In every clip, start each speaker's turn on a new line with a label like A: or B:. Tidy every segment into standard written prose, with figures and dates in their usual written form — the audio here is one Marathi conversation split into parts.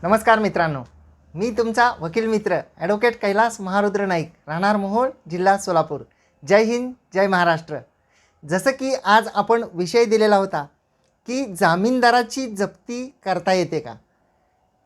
A: नमस्कार मित्रांनो, मी तुमचा वकील मित्र ॲडव्होकेट कैलास महारुद्र नाईक, राहणार मोहोळ, जिल्हा सोलापूर. जय हिंद, जय महाराष्ट्र. जसं की आज आपण विषय दिलेला होता की जामीनदाराची जप्ती करता येते का,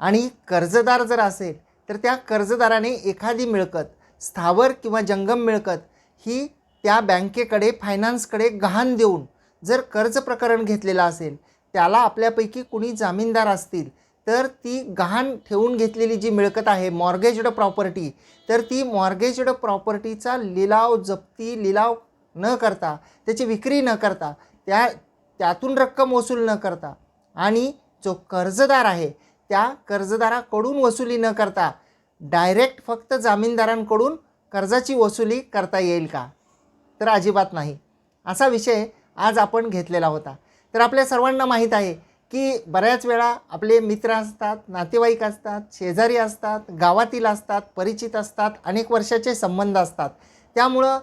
A: आणि कर्जदार जर असेल तर त्या कर्जदाराने एखादी मिळकत, स्थावर किंवा जंगम मिळकत ही त्या बँकेकडे, फायनान्सकडे गहाण देऊन जर कर्ज प्रकरण घेतलेलं असेल, त्याला आपल्यापैकी कुणी जामीनदार असतील तर ती गहाण ठेवून घेतलेली जी मिळकत आहे, मॉर्गेज्ड प्रॉपर्टी, तर ती मॉर्गेज्ड प्रॉपर्टीचा लिलाव न करता, त्याची विक्री न करता, त्यातून रक्कम वसूल न करता, आणि जो कर्जदार आहे त्या कर्जदाराकडून वसुली न करता डायरेक्ट फक्त जामीनदारांकडून कर्जाची वसुली करता येईल का? तर अजिबात नाही. असा विषय आज आपण घेतलेला होता. तर आपल्या सर्वांना माहीत आहे की बऱ्याच वेळा आपले मित्र असतात, नातेवाईक असतात, शेजारी असतात, गावातील असतात, परिचित असतात, अनेक वर्षाचे संबंध असतात. त्यामुळं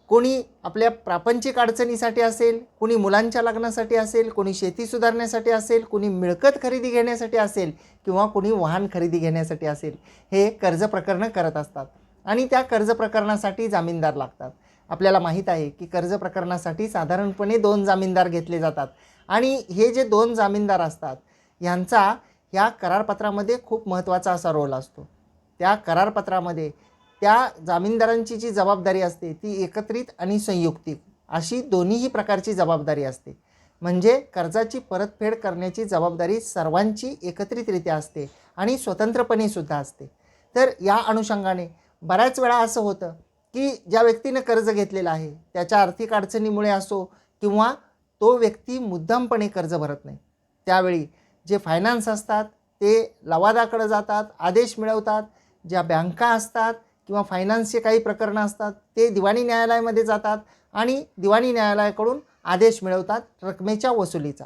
A: कोणी आपल्या प्रापंचिक अडचणीसाठी असेल, कोणी मुलांच्या लग्नासाठी असेल, कोणी शेती सुधारण्यासाठी असेल, कोणी मिळकत खरेदी घेण्यासाठी असेल, किंवा कोणी वाहन खरेदी घेण्यासाठी असेल, हे कर्ज प्रकरणं करत असतात. आणि त्या कर्ज प्रकरणासाठी जामीनदार लागतात. आपल्याला माहीत आहे की कर्ज प्रकरणासाठी साधारणपणे 2 जामीनदार घेतले जातात. आणि हे जे 2 जामीनदार असतात यांचा ह्या करारपत्रामध्ये खूप महत्त्वाचा असा रोल असतो. त्या करारपत्रामध्ये त्या जामीनदारांची जी जबाबदारी असते ती एकत्रित आणि संयुक्तिक अशी दोन्हीही प्रकारची जबाबदारी असते. म्हणजे कर्जाची परतफेड करण्याची जबाबदारी सर्वांची एकत्रितरित्या असते आणि स्वतंत्रपणे सुद्धा असते. तर या अनुषंगाने बऱ्याच वेळा असं होतं की ज्या व्यक्तीने कर्ज घेतलेलं आहे त्याच्या आर्थिक अडचणीमुळे असो, किंवा तो व्यक्ती मुद्दामपणे कर्ज भरत नाही, त्यावेळी जे फायनान्स असतात ते लवादाकडे जातात, आदेश मिळवतात. ज्या बँका असतात किंवा फायनान्सचे काही प्रकरणं असतात ते दिवाणी न्यायालयामध्ये जातात आणि दिवाणी न्यायालयाकडून आदेश मिळवतात रकमेच्या वसुलीचा.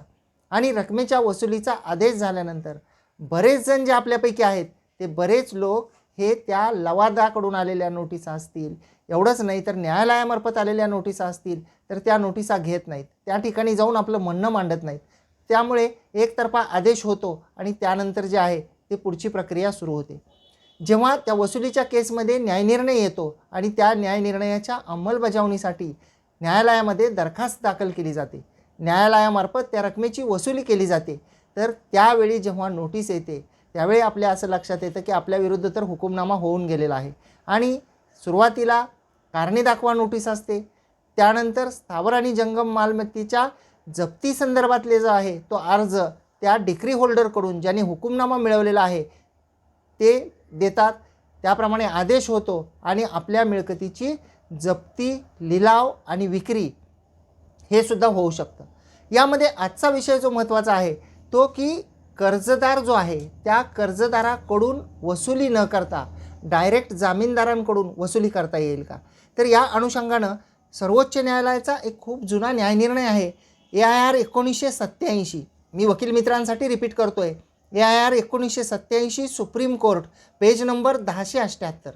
A: आणि रकमेच्या वसुलीचा आदेश झाल्यानंतर बरेच जण जे आपल्यापैकी आहेत ते बरेच लोक हे त्या लवादाकडून आलेल्या नोटिसा असतील, एवढंच नाही तर न्यायालयामार्फत आलेल्या नोटिसा असतील तर त्या नोटिसा घेत नाहीत, त्या ठिकाणी जाऊन आपलं म्हणणं मांडत नाहीत. त्यामुळे एकतर्फा आदेश होतो आणि त्यानंतर जे आहे ते पुढची प्रक्रिया सुरू होते. जेव्हा त्या वसुलीच्या केसमध्ये न्यायनिर्णय येतो आणि त्या न्यायनिर्णयाच्या अंमलबजावणीसाठी न्यायालयामध्ये दरखास्त दाखल केली जाते, न्यायालयामार्फत त्या रकमेची वसुली केली जाते, तर त्यावेळी जेव्हा नोटीस येते त्यावेळी आपल्या असं लक्षात येतं की आपल्या विरुद्ध तर हुकुमनामा होऊन गेलेला आहे. आणि सुरुवातीला कारणे दाखवा नोटीस असते, त्यानंतर स्थावर आणि जंगम मालमत्तेच्या जप्ती संदर्भातले जो आहे तो अर्ज त्या डिक्री होल्डरकडून ज्याने हुकुमनामा मिळवलेला आहे ते देतात. त्याप्रमाणे आदेश होतो आणि आपल्या मिळकतीची जप्ती, लिलाव आणि विक्री हे सुद्धा होऊ शकतं. यामध्ये आजचा विषय जो महत्त्वाचा आहे तो की कर्जदार जो आहे त्या कर्जदाराकडून वसुली न करता डायरेक्ट जामीनदारांकडून वसुली करता येईल का? तर या अनुषंगानं सर्वोच्च न्यायालयाचा एक खूप जुना न्यायनिर्णय आहे, AIR 1987. मी वकील मित्रांसाठी रिपीट करतोय, AIR 1987, Supreme Court, page number 1078.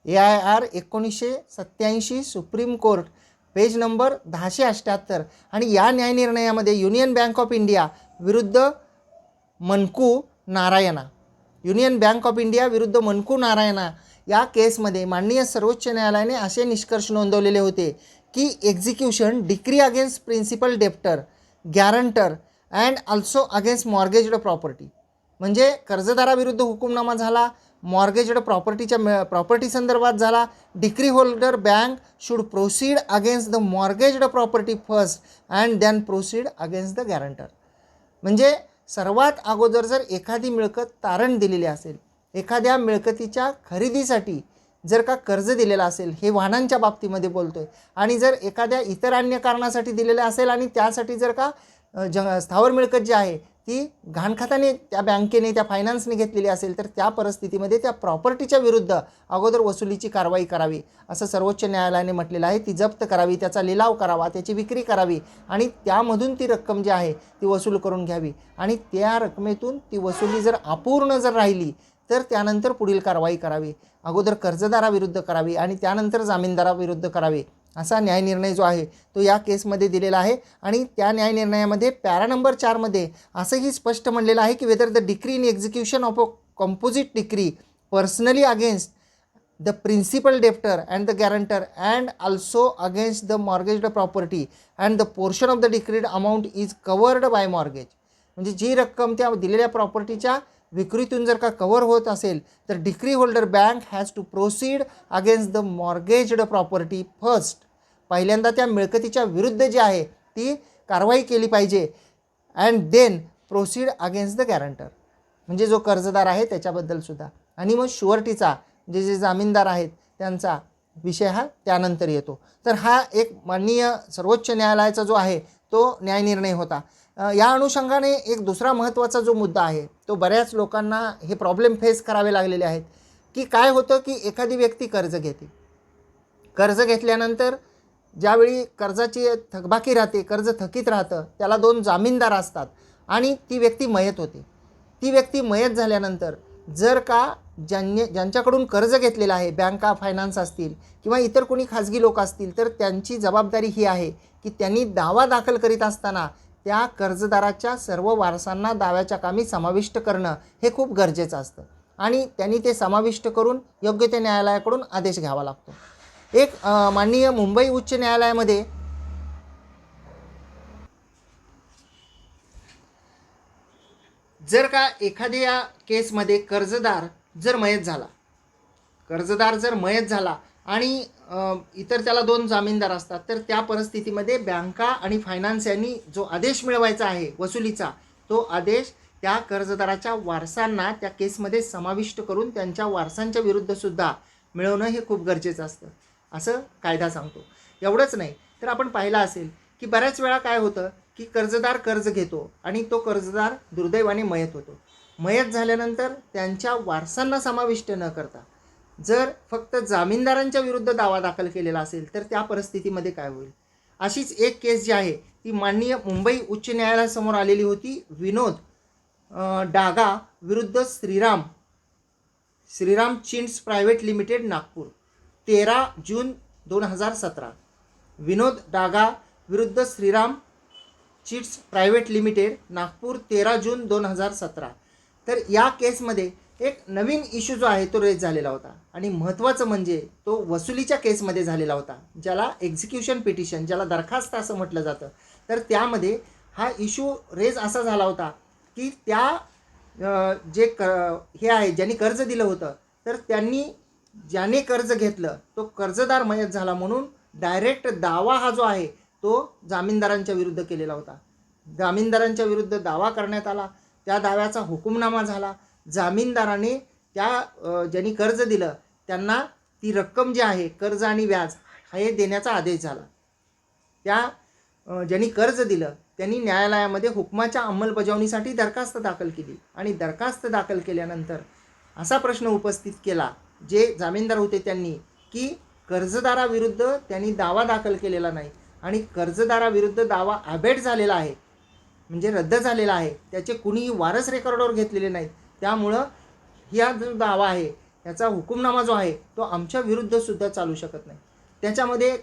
A: AIR 1987, Supreme Court, page number 1078. आणि या न्यायनिर्णयामध्ये युनियन बँक ऑफ इंडिया विरुद्ध Manku Narayana, Union Bank of India विरुद्ध मनकू नारायणा या केसमध्ये माननीय सर्वोच्च न्यायालयाने असे निष्कर्ष नोंदवलेले होते की execution decree against principal debtor, guarantor and also against mortgaged property. म्हणजे कर्जदाराविरुद्ध हुकुमनामा झाला, मॉर्गेज्ड प्रॉपर्टी संदर्भात झाला. Decree holder bank should proceed against the mortgaged property first and then proceed against the guarantor. म्हणजे सर्वात अगोदर जर एखादी मिळकत तारण दिलेली असेल, एखाद्या मिळकतीच्या खरेदीसाठी जर का कर्ज दिलेलं असेल, हे वाहनांच्या बाबतीमध्ये बोलतोय, आणि जर एखाद्या इतर अन्य कारणासाठी दिलेलं असेल आणि त्यासाठी जर का स्थावर मिळकत जी आहे ती गहाणखात्याने, त्या बँकेने, त्या फायनान्सने घेतलेली असेल, तर त्या परिस्थितीमध्ये त्या प्रॉपर्टीच्या विरुद्ध अगोदर वसुलीची कारवाई करावी असं सर्वोच्च न्यायालयाने म्हटलेलं आहे. ती जप्त करावी, त्याचा लिलाव करावा, त्याची विक्री करावी आणि त्यामधून ती रक्कम जी आहे ती वसूल करून घ्यावी. आणि त्या रकमेतून ती वसुली जर अपूर्ण जर राहिली तर त्यानंतर पुढील कारवाई करावी. अगोदर कर्जदाराविरुद्ध करावी आणि त्यानंतर जामीनदाराविरुद्ध करावी असा न्यायनिर्णय जो आहे तो या केसमध्ये दिलेला आहे. आणि त्या न्यायनिर्णयामध्ये पॅरा नंबर 4मध्ये असंही स्पष्ट म्हणलेलं आहे की whether the decree in execution of a composite decree personally against the principal debtor and the guarantor and also against the mortgaged property and the portion of the decreed amount is covered by mortgage. म्हणजे जी रक्कम त्या दिलेल्या प्रॉपर्टीच्या विक्रीतून जर का कव्हर होत असेल तर decree holder bank has to proceed against the mortgaged property first. पहिल्यांदा त्या मिळकतीच्या विरुद्ध जी आहे ती कारवाई केली पाहिजे and then proceed against the guarantor, म्हणजे जो कर्जदार आहे त्याच्याबद्दल सुद्धा. आणि मग शुअर्टीचा जे जामीनदार आहेत त्यांचा विषय हा त्यानंतर येतो. तर हा एक माननीय सर्वोच्च न्यायालयाचा जो आहे तो न्यायनिर्णय होता. या अनुषंगाने एक दुसरा महत्त्वाचा जो मुद्दा आहे तो बऱ्याच लोकांना हे प्रॉब्लेम फेस करावे लागलेले आहेत की काय होतं की एखादी व्यक्ती कर्ज घेते, कर्ज घेतल्यानंतर ज्यावेळी कर्जाची थकबाकी राहते, कर्ज थकीत राहतं, त्याला 2 जामीनदार असतात आणि ती व्यक्ती मयत होते. ती व्यक्ती मयत झाल्यानंतर जर का ज्यांच्याकडून कर्ज घेतलेलं आहे, बँका फायनान्स असतील किंवा इतर कोणी खाजगी लोक असतील, तर त्यांची जबाबदारी ही आहे की त्यांनी दावा दाखल करीत असताना त्या कर्जदाराच्या सर्व वारसांना दाव्याच्या कामी समाविष्ट करणं हे खूप गरजेचं असतं आणि त्यांनी ते समाविष्ट करून योग्य ते न्यायालयाकडून आदेश घ्यावा लागतो. एक माननीय मुंबई उच्च न्यायालयामध्ये जर का एखाद्या केसमध्ये कर्जदार जर मयत झाला आणि इतर त्याला 2 जामीनदार असतात, तर त्या परिस्थितीमध्ये बँका आणि फायनान्स यांनी जो आदेश मिळवायचा आहे वसुलीचा, तो आदेश त्या कर्जदाराच्या वारसांना त्या केसमध्ये समाविष्ट करून त्यांच्या वारसांच्या विरुद्धसुद्धा मिळवणं हे खूप गरजेचं असतं असं कायदा सांगतो. एवढंच नाही तर आपण पाहिलं असेल की बऱ्याच वेळा काय होतं की कर्जदार कर्ज घेतो आणि तो कर्जदार दुर्दैवाने मयत होतो. मयत झाल्यानंतर त्यांच्या वारसांना समाविष्ट न करता जर फक्त जामीनदारांच्या विरुद्ध दावा दाखल केलेला असेल तर त्या परिस्थितीमध्ये काय होईल. अशीच एक केस जी आहे ती माननीय मुंबई उच्च न्यायालयासमोर आलेली होती. विनोद डागा विरुद्ध Shriram chits private limited Nagpur, 13 जून 2017. विनोद डागा विरुद्ध Shriram chits private limited Nagpur, 13 जून 2017. तर या केसमध्ये एक नवीन इश्यू जो आहे तो रेज झालेला होता आणि महत्त्वाचं म्हणजे तो वसुलीच्या केसमध्ये झालेला होता, ज्याला एक्झिक्युशन पिटिशन, ज्याला दरखास्त असं म्हटलं जातं. तर त्यामध्ये हा इश्यू रेज असा झाला होता की त्या हे आहे ज्यांनी कर्ज दिलं होतं तर त्यांनी ज्याने कर्ज घेतलं तो कर्जदार मयत झाला म्हणून डायरेक्ट दावा हा जो आहे तो जामीनदारांच्या विरुद्ध केलेला होता. जामीनदारांच्या विरुद्ध दावा करण्यात आला, त्या दाव्याचा हुकुमनामा झाला. जामीनदाराने त्या ज्यांनी कर्ज दिलं त्यांना ती रक्कम जी आहे कर्ज आणि व्याज हे देण्याचा आदेश झाला. त्या ज्यांनी कर्ज दिलं त्यांनी न्यायालयामध्ये हुकमाच्या अंमलबजावणीसाठी दरखास्त दाखल केली आणि दरखास्त दाखल केल्यानंतर असा प्रश्न उपस्थित केला जे जामीनदार होते त्यांनी की कर्जदाराविरुद्ध त्यांनी दावा दाखल केलेला नाही आणि कर्जदाराविरुद्ध दावा अबेट झालेला आहे, म्हणजे रद्द झालेला आहे, त्याचे कुणीही वारस रेकॉर्डवर घेतलेले नाहीत, त्यामुळं हा जो दावा आहे याचा हुकुमनामा जो आहे तो आमच्या विरुद्धसुद्धा चालू शकत नाही. त्याच्यामध्ये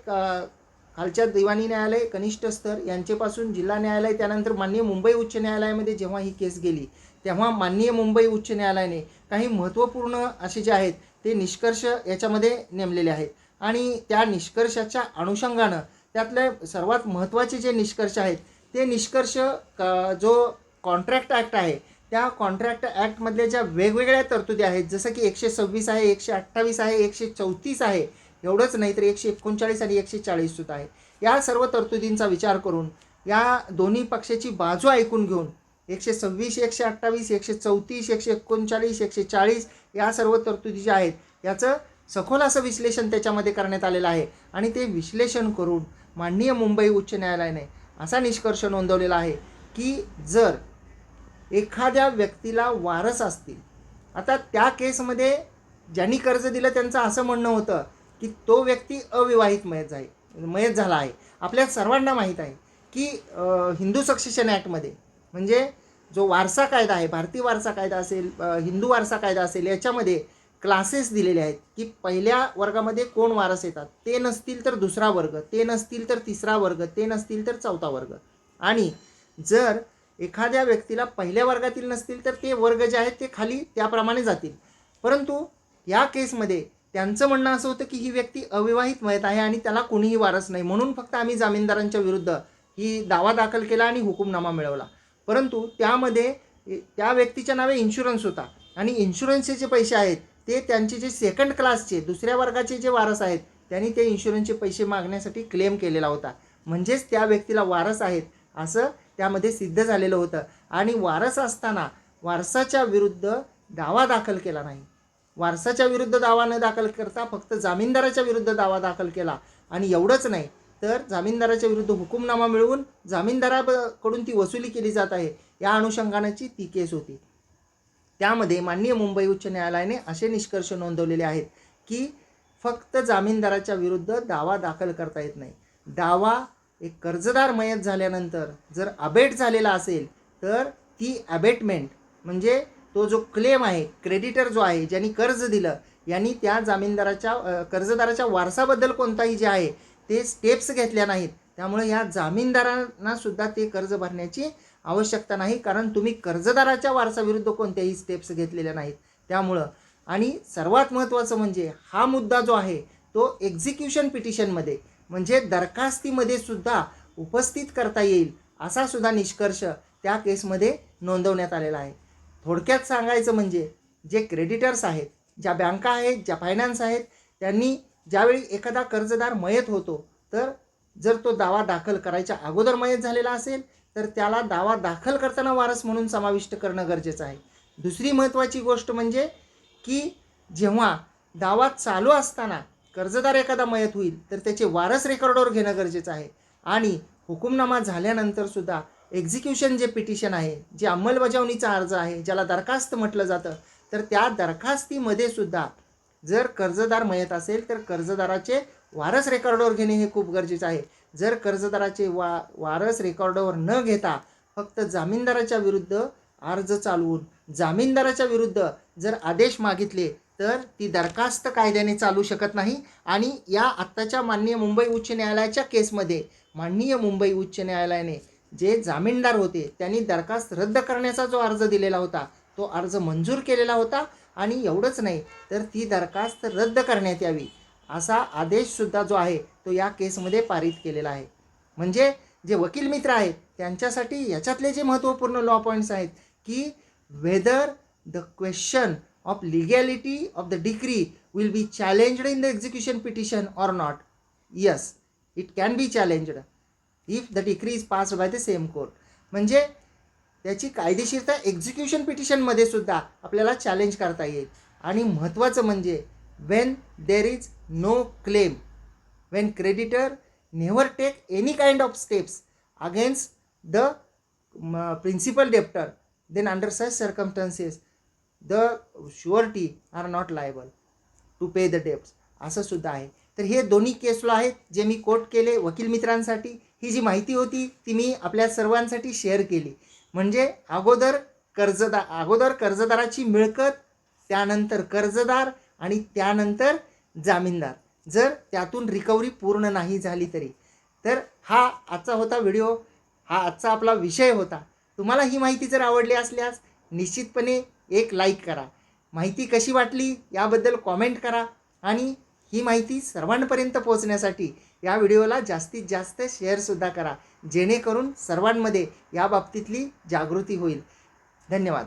A: खालच्या दिवाणी न्यायालय कनिष्ठ स्तर यांचेपासून जिल्हा न्यायालय त्यानंतर माननीय मुंबई उच्च न्यायालयामध्ये जेव्हा ही केस गेली तेव्हा माननीय मुंबई उच्च न्यायालयाने काही महत्त्वपूर्ण असे जे आहेत ते निष्कर्ष याच्यामध्ये नेमलेले आहेत आणि त्या निष्कर्षाच्या अनुषंगानं त्यातले सर्वात महत्त्वाचे जे निष्कर्ष आहेत ते निष्कर्ष जो कॉन्ट्रॅक्ट ॲक्ट आहे त्या कॉन्ट्रॅक्ट ॲक्टमधल्या ज्या वेगवेगळ्या तरतुदी आहेत जसं की 126 आहे, 128 आहे, 134 आहे, एवढंच नाही तर 139 आणि 140 सुद्धा आहे. या सर्व तरतुदींचा विचार करून या दोन्ही पक्षाची बाजू ऐकून घेऊन 126, 128, 134, 139, 140 या सर्व तरतुदी ज्या आहेत याचं सखोल असं विश्लेषण त्याच्यामध्ये करण्यात आलेलं आहे आणि ते विश्लेषण करून माननीय मुंबई उच्च न्यायालयाने असा निष्कर्ष नोंदवलेला आहे की जर एखाद्या व्यक्तीला वारस असतील, आता त्या केसमध्ये ज्यांनी कर्ज दिलं त्यांचं असं म्हणणं होतं की तो व्यक्ती अविवाहित मयत झाला आहे. आपल्या सर्वांना माहीत आहे की हिंदू सक्सेशन ॲक्टमध्ये म्हणजे जो वारसा कायदा आहे, भारतीय वारसा कायदा असेल, हिंदू वारसा कायदा असेल, याच्यामध्ये क्लासेस दिलेले आहेत की पहिल्या वर्गामध्ये कोण वारस येतात, ते नसतील तर दुसरा वर्ग, ते नसतील तर तिसरा वर्ग, ते नसतील तर चौथा वर्ग. आणि जर एखाद्या व्यक्तीला पहिल्या वर्गातील नसतील तर ते वर्ग जे आहेत ते खाली त्याप्रमाणे जातील. परंतु या केसमध्ये त्यांचं म्हणणं असं होतं की ही व्यक्ती अविवाहित मयत आहे आणि त्याला कोणीही वारस नाही, म्हणून फक्त आम्ही जामीनदारांच्या विरुद्ध ही दावा दाखल केला आणि हुकुमनामा मिळवला. परंतु त्यामध्ये त्या व्यक्तीच्या नावे इन्शुरन्स होता आणि इन्शुरन्सचे जे पैसे आहेत ते त्यांचे जे सेकंड क्लासचे दुसऱ्या वर्गाचे जे वारस आहेत त्यांनी ते इन्शुरन्सचे पैसे मागण्यासाठी क्लेम केलेला होता. म्हणजेच त्या व्यक्तीला वारस आहेत असं त्यामध्ये सिद्ध झालेलं होतं. आणि वारस असताना वारसाच्या विरुद्ध दावा दाखल केला नाही. वारसाच्या विरुद्ध दावा न दाखल करता फक्त जामीनदाराच्या विरुद्ध दावा दाखल केला. आणि एवढंच नाही तर जामीनदाराच्या विरुद्ध हुकुमनामा मिळवून जामीनदाराकडून ती वसुली केली जात आहे या अनुषंगानेची ती केस होती. त्यामध्ये माननीय मुंबई उच्च न्यायालयाने असे निष्कर्ष नोंदवलेले आहेत की फक्त जामीनदाराच्या विरुद्ध दावा दाखल करता येत नाही. दावा एक कर्जदार मयत झाल्यानंतर जर अबेट झालेला असेल तर ती अबेटमेंट म्हणजे तो जो क्लेम आहे, क्रेडिटर जो आहे ज्यांनी कर्ज दिलं यांनी त्या जामीनदाराच्या कर्जदाराच्या वारसाबद्दल कोणताही जे आहे ते स्टेप्स घेतल्या नाहीत. त्यामुळे या जामीनदारांना सुद्धा ते कर्ज भरण्याची आवश्यकता नाही, कारण तुम्ही कर्जदाराच्या वारसाविरुद्ध कोणत्याही स्टेप्स घेतलेल्या नाहीत. त्यामुळं आणि सर्वात महत्त्वाचं म्हणजे हा मुद्दा जो आहे तो एक्झिक्युशन पिटिशनमध्ये म्हणजे दरखास्तीमध्ये सुद्धा उपस्थित करता येईल असा सुद्धा निष्कर्ष त्या केसमध्ये नोंदवण्यात आलेला आहे. थोडक्यात सांगायचं म्हणजे जे क्रेडिटर्स आहेत, ज्या बँका आहेत, ज्या फायनान्स आहेत, त्यांनी ज्यावेळी एखादा कर्जदार मयत होतो तर जर तो दावा दाखल करायच्या अगोदर मयत झालेला असेल तर त्याला दावा दाखल करताना वारस म्हणून समाविष्ट करणं गरजेचं आहे. दुसरी महत्त्वाची गोष्ट म्हणजे की जेव्हा दावा चालू असताना कर्जदार एखादा मयत होईल तर त्याचे वारस रेकॉर्डवर घेणं गरजेचं आहे. आणि हुकुमनामा झाल्यानंतर सुद्धा एक्झिक्युशन जे पिटिशन आहे, जे अंमलबजावणीचा अर्ज आहे, ज्याला दरखास्त म्हटलं जातं, तर त्या दरखास्तीमध्ये सुद्धा जर कर्जदार मयत असेल तर कर्जदाराचे वारस रेकॉर्डवर घेणे हे खूप गरजेचं आहे. जर कर्जदाराचे वारस रेकॉर्डवर न घेता फक्त जामीनदाराच्या विरुद्ध अर्ज चालवून जामीनदाराच्या विरुद्ध जर आदेश मागितले तर ती दरखास्त कायद्याने चालू शकत नाही. आणि या आत्ताच्या माननीय मुंबई उच्च न्यायालयाच्या केसमध्ये माननीय मुंबई उच्च न्यायालयाने जे जामीनदार होते त्यांनी दरखास्त रद्द करण्याचा जो अर्ज दिलेला होता तो अर्ज मंजूर केलेला होता. आणि एवढंच नाही तर ती दरखास्त रद्द करण्यात यावी असा आदेशसुद्धा जो आहे तो या केसमध्ये पारित केलेला आहे. म्हणजे जे वकील मित्र आहेत त्यांच्यासाठी याच्यातले जे महत्त्वपूर्ण लॉ पॉईंट्स आहेत की whether the question of legality of the decree will be challenged in the execution petition or not. Yes, it can be challenged if the decree is passed by the same court. म्हणजे त्याची कायदेशीरता एक्झिक्युशन पिटिशनमध्ये सुद्धा आपल्याला चॅलेंज करता येईल. आणि महत्त्वाचं म्हणजे when there is no claim, when creditor never take any kind of steps against the principal debtor, then under such circumstances the surety are not liable to pay the debts असं सुद्धा आहे. तर हे दोन्ही केस लॉ आहेत जे मी कोट केले वकील मित्रांसाठी. ही जी माहिती होती ती मी आपल्या सर्वांसाठी शेअर केली. म्हणजे अगोदर कर्जदाराची मिळकत, त्यानंतर कर्जदार आणि त्यानंतर जामीनदार, जर त्यातून रिकव्हरी पूर्ण नाही झाली तरी. तर हा आजचा होता व्हिडिओ, हा आजचा आपला विषय होता. तुम्हाला ही माहिती जर आवडली असल्यास निश्चितपणे एक लाईक करा. माहिती कशी वाटली याबद्दल कॉमेंट करा. आणि ही माहिती सर्वांपर्यंत पोहोचण्यासाठी या व्हिडिओला जास्तीत जास्त शेअरसुद्धा करा, जेणेकरून सर्वांमध्ये या बाबतीतली जागृती होईल. धन्यवाद.